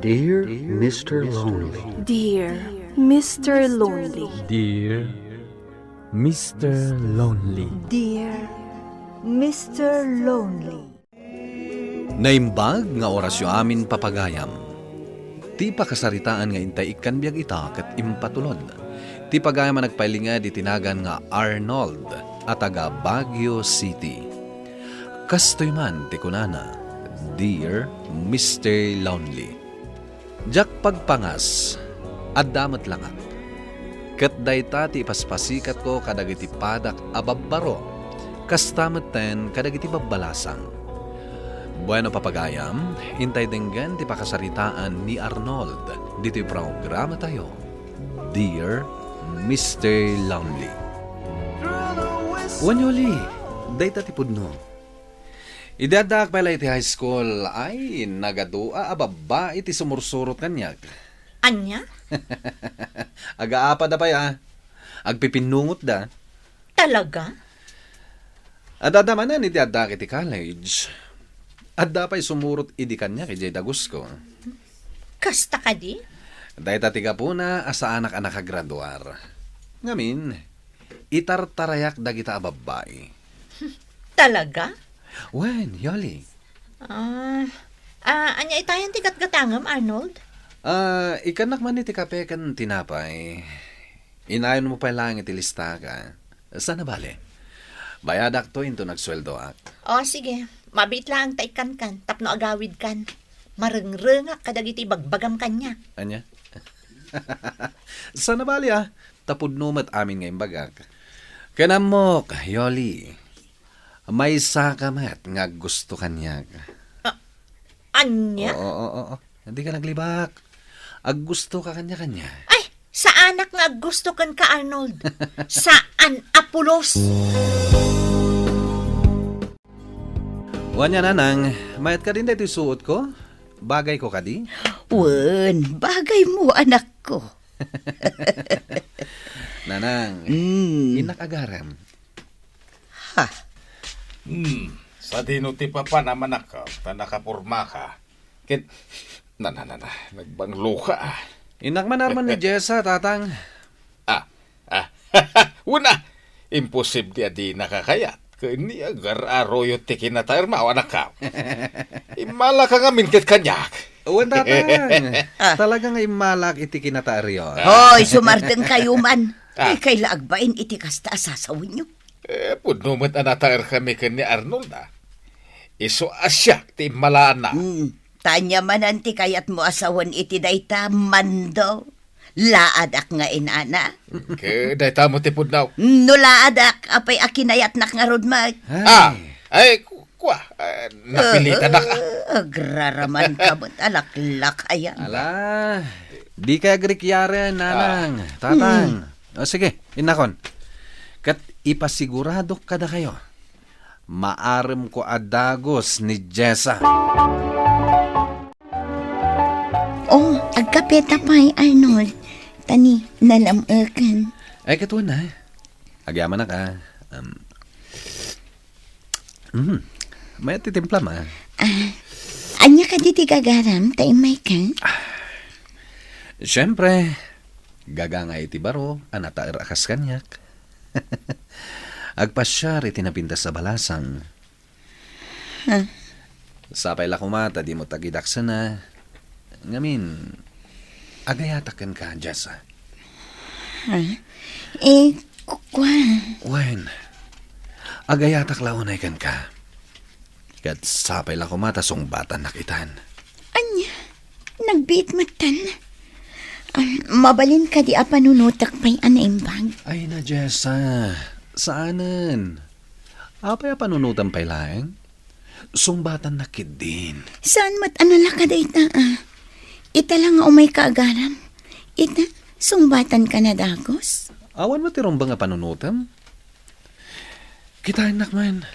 Dear Mr. Lonely. Dear Mr. Lonely. Dear Mr. Lonely. Dear Mr. Lonely. Naimbag nga orasyo amin papagayam. Ti pakasaritaan nga intay ikan biyag ita kat impatulod. Ti pagayam ang nagpailinga di tinagan nga Arnold at taga Baguio City. Kastoy man ti kunana, Dear Mr. Lonely. Jak pagpangas, addamat langak. Kat dayta ti ipaspasikat ko kadagiti padak ababbaro. Kastamat ten kadagiti babbalasang. Bueno papagayam, intay denggan ti pakasaritaan ni Arnold dito programa tayo. Dear Mr. Lonely. Wanyoli, dayta ti pudno. Idadak pala iti high school ay nagadua ababa iti sumursurot kanyak. Anya? Agaapa da pa ya. Agpipinungot da. Talaga? Adadamanan iti adak iti college. Adda pa'y sumurot idi kanya kay Jay Dagusko. Kasta ka di? Dahita tiga po na asa anak-anak kagraduar. Ngamin, itartarayak dagita ababay. Talaga? Wen, Yoli. Anya itayan ti gatgatangam, Arnold? Ikanak man iti kape kan tinapay. Inayon mo pa lang iti lista ka. Sana bale? Bayadak to into nagsweldo ak. O, sige. Mabit lang taikan kan, tapno agawid kan. Marengrengak kadagiti bagbagam kanya. Anya? Sana bali tapod numat amin ngayong bagak. Kanamok, Yoli. May sakamat nga gusto kanya. Anya? Oo. Hindi ka naglibak. Ag gusto ka kanya-kanya. Ay, sa anak nga gusto kan ka, Arnold. Saan, Apulos? Wanya nanang, mayat ka din dito suot ko? Bagay ko ka di? Wen, bagay mo anak ko. Nanang, inak agaram. Ha, Sa dinuti pa pa naman ako, nakapurma ka. Kit, nagbanglo ka. Inak man arman ni Jessa, tatang. Una, imposible di nakakayat. Kani agar aroyo ti kinatayar maawanak ka. Imala ka nga minkit kanyak. Uwan tatang. Talaga nga imalak iti kinataryo. hoy, sumardeng kayo man. Kay laagbain iti kasta asasawin nyo. Punumat anatayar kami kani Arnold Iso asyak ti malana. Tanya man anti kayat mo asawan iti dayta mando. Laadak nga inana. Kaya dahita mo ti pudnaw. No laadak, apay akinayat nak nga rodmag. Kuwa, napilitan na ka. Agraraman ka mo't alaklak ayan. Ala, di kaya grikyari, nanang. Tatang. O sige, inakon. Kat ipasigurado ka na kayo. Maarim ko adagos ni Jessa. Oh, agkapeta pa'y Arnold. Tani, nalamerkan. Ay, katuan na. Agyaman na ka. May titimpla ma. Anya ka diti gagaram, taimay ka? Siyempre, gaga nga iti baro, anata irakas kanyak. Agpasyar iti napintas sa balasang. Sapay la kumata, di mo tagidaksa na. Ngamin, agayatakan ka, Jessa. Kukwa. Wen, agayatak launay kan ka. Kat sapay la kumata sungbatan nakitan. Anya, nagbit matan. Mabalin ka di apanunutak pa'y anaimbag. Ay na, Jessa. Saanan? Apay panunutan pa'y laeng? Sungbatan nakid din. Saan mat anala ka dayta Ita lang nga umay kaagaram. Ita, sungbatan ka na dagos. Awan mo tirong ba nga panunutan? Kitain nakman.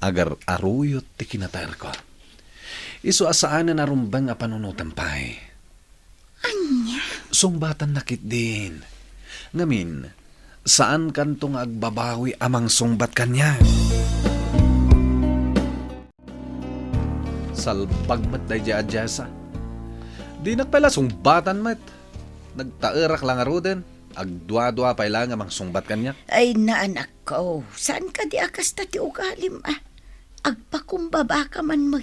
Agar aruyot ti kinatayar ko. Iso asaanan na rumbang nga panunutan pa'y. Anya? Sungbatan nakid din. Ngamin, saan kantong agbabawi amang sungbat kanya? Salpagmat day Jessa. Di nagpala sungbatan met. Nagtaerak lang aruden. Agdwa-dwa pa ilang amang sungbat kanya. Ay na anak ko, saan ka di akas ta ti ugalim Agpakumbaba ka man mo.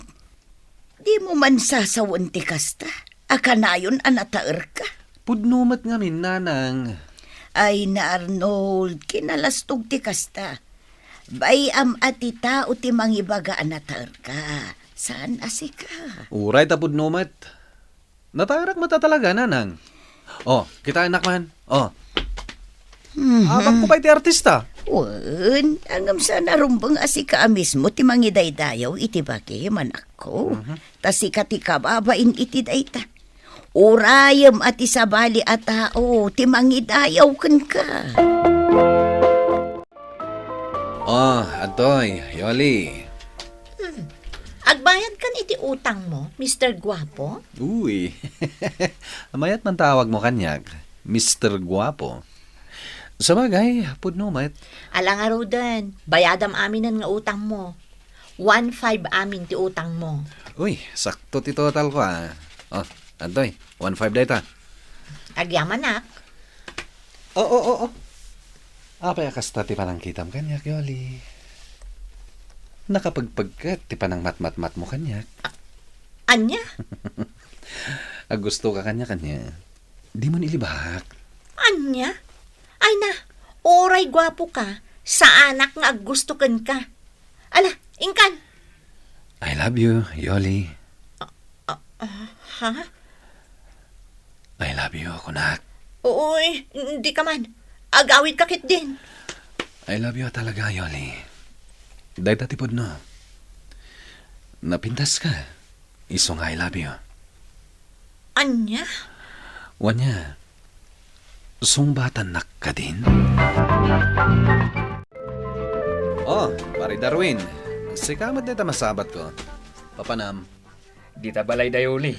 Di mo man sasawan ti kasta. Akanayon anataer ka. Pudnumat ngamin, nanang. Ay na Arnold, kinalastog ti kasta. Bayam ati tao ti mangibaga anataer ka. Saan asi ka? Uray ta pudnumat. Nataerak mata talaga, nanang. Oh, kita anak man. Oh. Abang ko pa iti artista. Wan, angam sa narumbang asi ka mismo ti mangidaydayaw iti bagi man ako. Tasi ka ti kababain iti dayta. Urayam ati sabali at tao ti mangidayaw kan ka. Oh, Antoy, Yoli. Agbayad kan iti utang mo, Mr. Guapo? Uy. Amayat man tawag mo kanyak. Mr. Guapo. Sa bagay, pudnumat. Alang arudan, bayadam aminan nga utang mo. 1.5 amin ti utang mo. Uy, sakto ti total ko Oh, Antoy, 1.5 data. Agyaman nak. Oo. Apay akasta ti panang kitam kanyak, Yoli. Nakapagpagkat ti panang mat-mat-mat mo kanyak. Anya? Ag gusto ka kanya. Di mo nilibak. Anya? Ay na, oray gwapo ka. Sa anak nga gusto kan ka. Ala, ingkan. I love you, Yoli. Ha? I love you, kunak. Uy, hindi ka man. Agawid kakit din. I love you talaga, Yoli. Dahil tatipod no. Napintas ka. Isong I love you. Anya? Wanya, sungbatan nak ka din? Oh, pare Darwin. Sikamat dito masabat ko. Papanam. Di ta balay dayoli.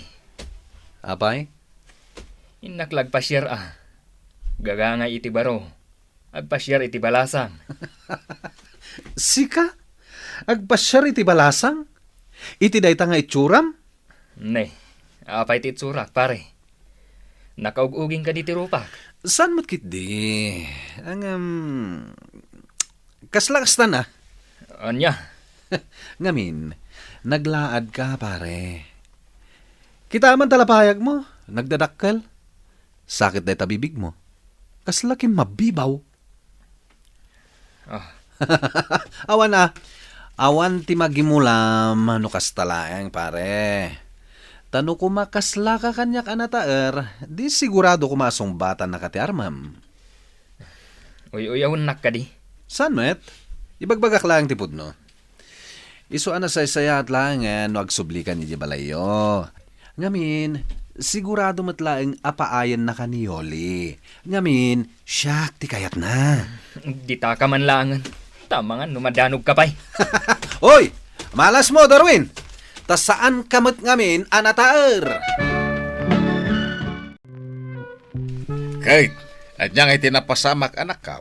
Apay? Inaklag pasyar Gagangay iti baro. Agpasyar iti balasang. Sika? Agpasyar iti balasang? Iti dayta nga itsuram? Ne, apay ti itsurak, pare. Nakauguging ka di ti rupak. Saan mo't kit di? Ang, kaslakas na. Anya? Ngamin, naglaad ka, pare. Kita man talapayag mo, nagdadakkel. Sakit day tabibig mo. Kaslakim mabibaw. Awan ti magimulam, ano kastalaeng, pare. Tano kumakasla ka kanyak anataer, di sigurado kumasungbatan na kati armam. Uy, awon nak ka di. San met? Ibagbagak lang tipod no. Iso ana say lang no agsublikan ni balayo. Ngamin, sigurado matlaeng apaayan na kaniyoli. Ngamin, siyak ti kayat na. Di ta ka man langan. Tama nga, numadanog ka pa'y. Hoy! Malas mo, Darwin! Ta saan kamot ngamin anataer? Kahit, at niyang itinapasamak anak ka.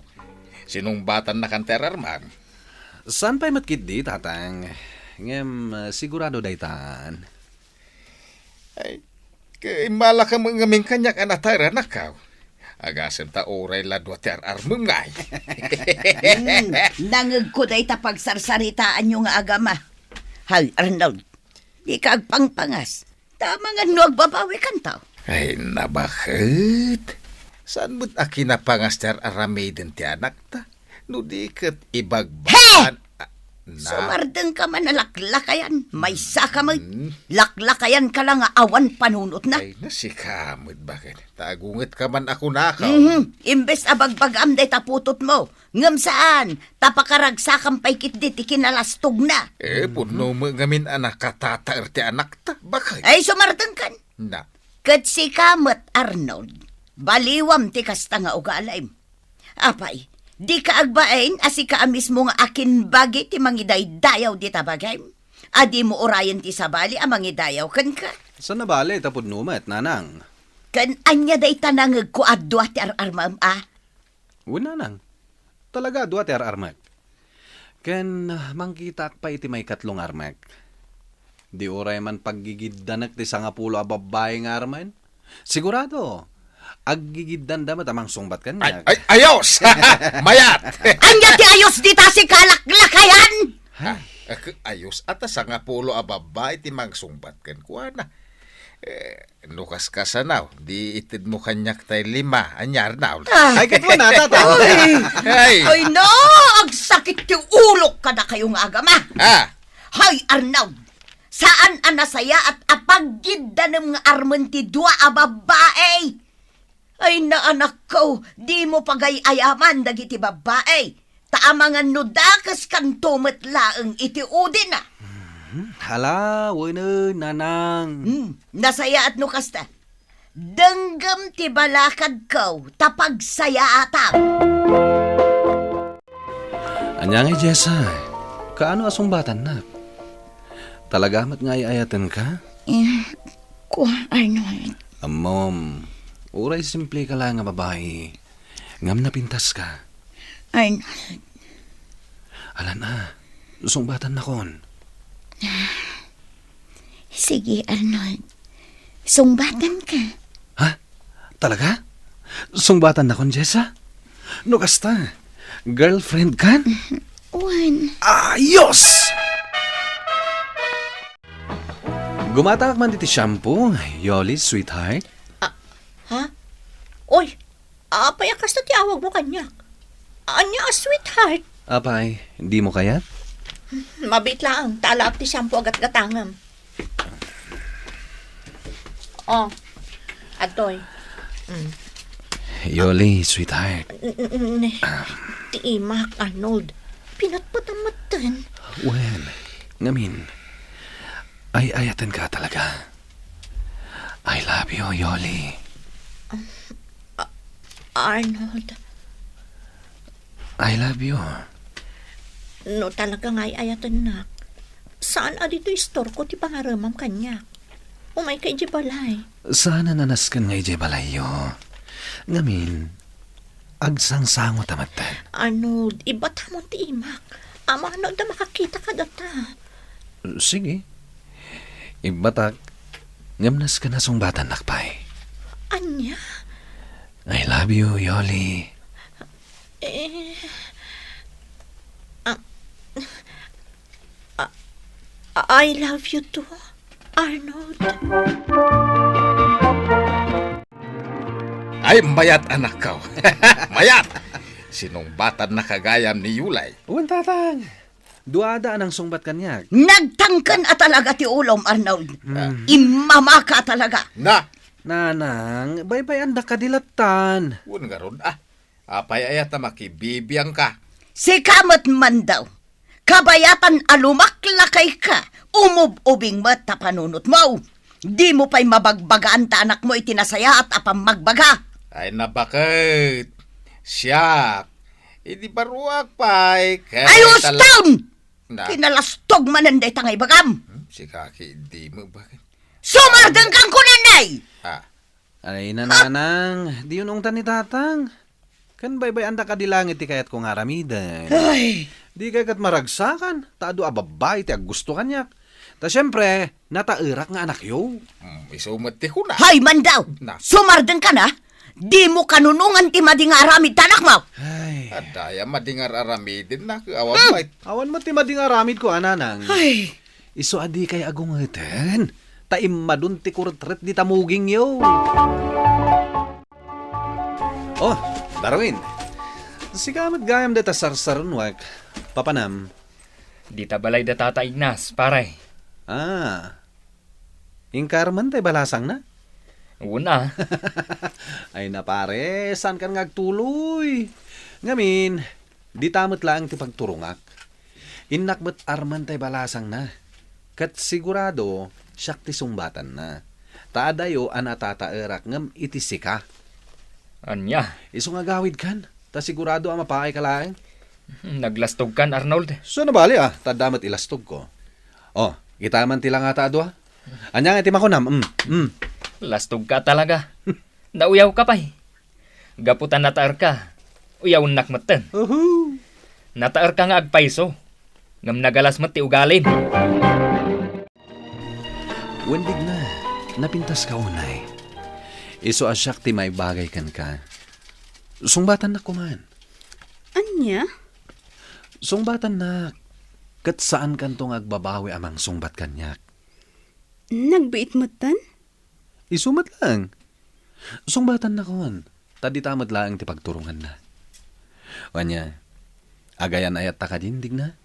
Sinungbatan na kan terarman. Saan pa'y matkit di, tatang? Ngem, sigurado daytan. Ay, kay malaka mo ngamin kanyak anataer anak ka. Agasem ta oray ladwa ti ararmem ngay. Nangag ko day ta pagsarsaritaan yung agama. Hay, Arnold, di ka agpangpangas. Tama nga no agbabawi kan tao. Ay, nabakit? Saan mo't akinapangas ti aramiden ti anak ta? No di kat ibagbakan. Sumardeng ka man na laklakayan. May saka mo. Laklakayan ka lang nga awan panunot na. Ay, nasikamot bakit? Tagunget ka man ako nakaw. Imbes abagbagam day taputot mo. Ngam saan? Tapakaragsakan pa'y kitdit ikinalastog na. Puno mo ngamin anak katataer ti anak ta. Bakit? Ay, sumardeng kan. Na. Kat si Kamot Arnold. Baliwam ti kasta nga ugalaym. Apay, di ka agbain asi ka mismo nga akin bagi ti mangidaydayaw di tabagay. Adi mo orayan ti sabali ang mangidayaw kan ka. Saan nabali, tapod numat, nanang? Kan anya day tanangag ko adwa ti ararmam Nanang. Talaga, dua ti ararmak. Ken, mangkitak pa iti may katlong armak. Di oray man paggigidanak ti sangapulo a babae nga arman. Sigurado, aggigiddan damat amang sungbat Ay, kanya. ay, ayos! Mayat! Anya ti ayos dita si kalaklakayan! Ayos ata sa nga pulo a babay ti magsumbat kan kuha na. Nukas ka sa naw, di itid mo kanyak tay 5, anyar naw. Ay, katwa na, tata. Ay! Ay no, agsakit ti ulok ka na kayong agama. Ah! Hay, Arnaud, saan ang nasaya at apaggida ng mga arman ti dua a babae? Ay na anak ko, di mo pagayayaman dagiti babae. Taamangan no dakas kan tumet laeng iti udin na. Hala, wala, nanang. Nasaya at no kasta. Denggam ti balakad ko, tapag saya atang. Anyang Jessa, kaano asumbatan na? Talaga mat nga iayatan ka? Arnold. Mom, uray simple ka lang nga babae. Ngam na pintas ka. Arnold. Ala na, sumbatan na kon. Sige, Arnold. Sungbatan ka. Ha? Talaga? Sumbatan na kon, Jessa? No kasta, girlfriend kan? Juan. Ayos! Gumatak man diti shampoo, Yoli, sweetheart. Ha? Oy, apay akas na ti awag mo kanyak. Anya a sweetheart. Apay, hindi mo kayat? Mabit lang, talap ti shampoo agat gatangam. Oh, atoy. Yoli, sweetheart. Ti imak, Arnold. Pinatpatamatan. Well, ngamin, ay ayatan ka talaga. I love you, Yoli. Arnold, I love you. no talaga nga ayatan na. Saan adito istor ko ti pangaramam kanya? Umay kay balay. Sana nanaskan ngay balayo. Ngamin, agsang-sango tamatan. Arnold, iba tamon ti imak. Ama ano da makakita ka data. Sige. Ibatak, ngamnas ka na sungbatan nakpay. Anya? I love you, Yoli. I love you too, Arnold. Ay, mayat anak ka. Mayat! Sinumbatan na kagayam ni Yulay. Uwan tatang. Duada anang sungbat kanyak. Nagtangkan at talaga ti ulom, Arnold. Imamaka talaga. Na! Nanang, baybay anda kadilatan. Uwan nga ron, apay ayat na makibibiyang ka. Si kamat man daw. Kabayatan alumaklakay ka. Umub-ubing mo at tapanunot mo. Di mo pa'y mabagbagaan ta anak mo itinasaya at apang magbaga. Ay, nabakit. Siyak. Di baruak pa'y. Ayos taon! Na, Kinalastog mananday tangay bagam. si Kaki, di mo bakit? Sumargang kang kunanay! Ay nananang, di yun ungtan ni tatang. Kan baybay anda kadilangit ti kayat kong aramidan. Ay, Di kagat maragsakan, taado ababay ti gusto kanyak. Ta syempre, natairak nga anak yo. Isumati ko na. hay man daw. Na. Sumardeng ka na? Di mo kanunungan ti mading aramid tanak mo. Ay, Adaya madingar aramidin na. Awan bait. awan mo ti mading aramid ko, ananang. Ay, Iso adi kay agungeten. Taim madun ti kurtret di tamuging yo. Oh, Darwin. Sikamat gayam deta sarsarunwak. Papanam. Di tabalay da tata Ignas, pare. Ingkarman tay balasang na? Una, Ay na pare, saan kan ngagtuloy? Ngamin, di tamot lang ti pagturungak. Innakbat arman tay balasang na. Kat sigurado, siyak ti sungbatan na. Taadayo anatataerak ngam itisika. anya, Iso nga gawid kan, ta sigurado ang mapaay ka lang. naglastog kan Arnold. So nabali tadamat ilastog ko. Oh, kita man tila nga taado Anya nga timakunam, Lastog ka talaga. Nauyaw ka pa'y. Gaputan nataar ka. Uyaw nakmatan. Nataar ka nga agpaiso. Ngam nagalas mat ti ugalim. Wendig na, napintas ka unay. Iso asyak ti may bagay kan ka. Sungbatan na kuman. Anya? Sungbatan na, kat saan kantong agbabawi amang sungbat kanyak. Nagbiit mo tan? Isumat lang. Sungbatan na kon. Tadi tamad lang ti pagturungan na. Wanya, agayan ayat ta ka dindig na.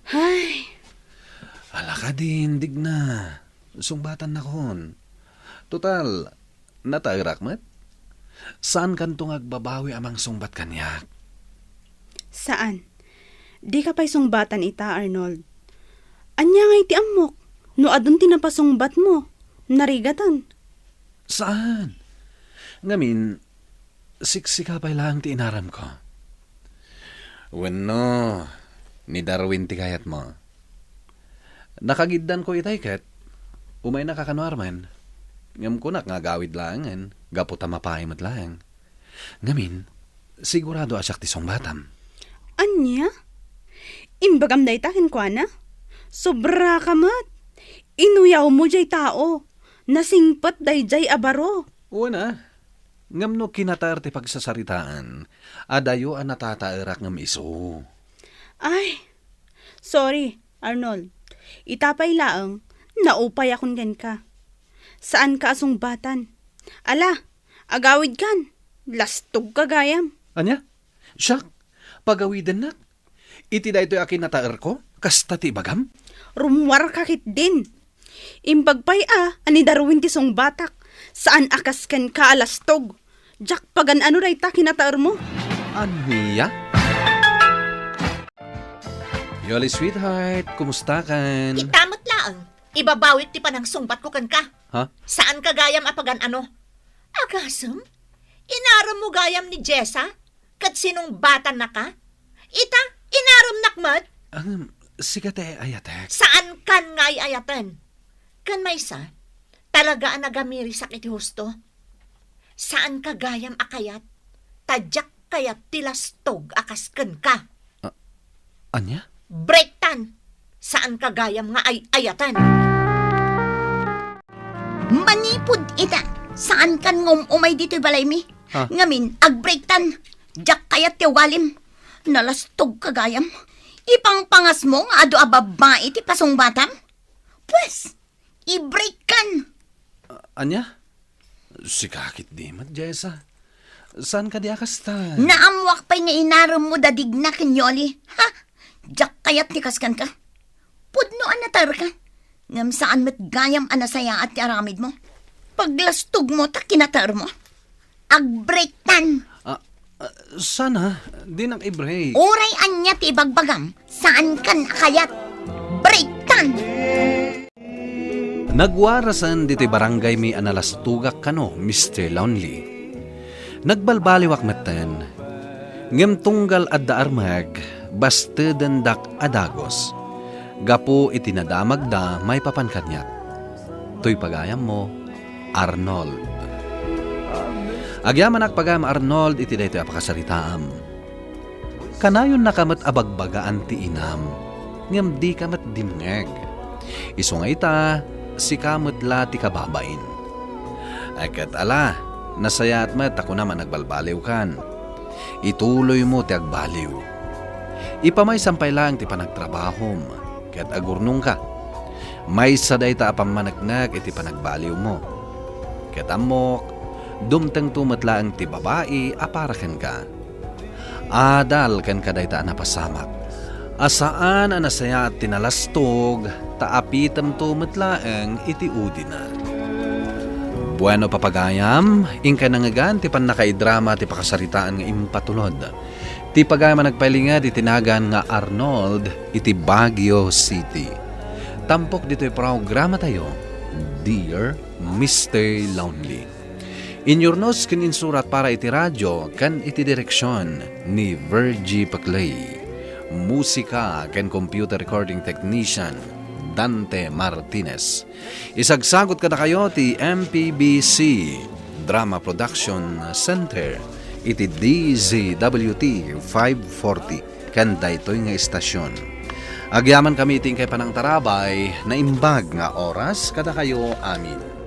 Hay, Ala ka dindig na. Sungbatan na kon. Total, natagrak mat. Saan kantong agbabawi amang sungbat kanyak? saan? Di ka pa'y sungbatan ita, Arnold. Anya nga iti amok. No adun tinapasungbat mo. Narigatan. Saan? Ngamin, siksika pa lang ti inaram ko. Wano, ni Darwin ti kayat mo. Nakagiddan ko itay ket, umay nakakanwarman. Ngam ko nga gawid langan, gaputa mapaimat lang. Ngamin, sigurado asyak ti songbatam. Anya? Imbagam na itakin kwa na? Sobra ka mat. Inuyaw mo jay tao. Nasingpat day jay abaro. Una, ngam no kinatar ti pagsasaritaan, adayo ang natatairak ngam iso. Ay, sorry, Arnold. Itapay laang, naupay akong gan ka. Saan ka asungbatan? Ala, agawid kan. Lastog ka gayam. Anya? Siyak, pagawidan na. Iti da ito akin nataer ko, kasta ti bagam. Rumwar kakit din. Imbagpay ani Darwin ti song batak. Saan akas ken ka alastog? Jak pagan ano ray ta kinataer mo? Aniya? Yoli sweetheart, kumusta kan? Itamot laang. Ibabawit ti panang sungbat ko kan ka. Ha? Saan ka gayam apagan ano? Agasam? Inaram mo gayam ni Jessa? Kat sinong batan na ka? Ita, inaram nakmat? Sigate ayatek. Saan kan ngay ayatan? Kan may sa, talaga ang nagamiri sa kiti husto. Saan ka gayam akayat? Tadyak kayat tilastog akas kan ka. Anya? Breaktan! Saan ka gayam nga ay ayatan? Manipod ita. Saan kan ngum umay dito'y balay mi? Ha? Ngamin, agbreaktan. Jak kayat ti walim. Nalastog kagayam. Ipangpangas mo nga ado ababae ti pasong batam? Pwes, i-break kan. Anya? Sikakit di mat, Jessa. Saan ka di akasta? Naamwak pa'y nga inaram mo dadig na kenyoli. Ha? Jak kayat ti kaskan ka? Pudno anatar ka? Ngam saan met gayam anasaya at ti aramid mo? Paglastog mo ta kinatar mo? Agbreaktan. Sana, di nang i-break. Oray anya ti bagbagam. Saan kan akayat? Breaktan. Nagwarasan dito'y barangay mi analastugak kano, Mr. Lonely. Nagbalbaliwak matan. Ngem tunggal adda armag, basta dendak adagos. Gapo itinadamag da may papankanyak. To'y pagayam mo, Arnold. Agyaman pagam Arnold iti daytoy apakasaritaam. Kanayon nakamat abagbagaan ti inam, ngem di kamat dimngeg. Iso nga ita, si kamot la ti kababain. Akat ala, nasayat mat ako naman nagbalbaliw kan. Ituloy mo ti agbaliw. Ipamay sampay lang ti panagtrabahom, kat agurnong ka. May saday ta apamanagnag iti panagbaliw mo. Kat amok, dumteng tumatla ang ti babae aparakan ka. Adal kan kadayta napasamak. Asaan anasaya at tinalastog, taapitam tumatla ang iti udina. Bueno papagayam, ingka nangagan ti panakaidrama ti pakasaritaan nga impatulod. Ti pagayam nagpailinga di tinagan nga Arnold iti Baguio City. Tampok dito'y programa tayo, Dear Mr. Lonely. Inyornos kin insurat para iti radyo kan iti direksyon ni Virgie Paclay. Musika kan computer recording technician Dante Martinez. Isagsagot ka na kayo ti MPBC Drama Production Center iti DZWT 540 kan daytoy nga istasyon. Agyaman kami iting kay panang tarabay na imbag nga oras kada kayo amin.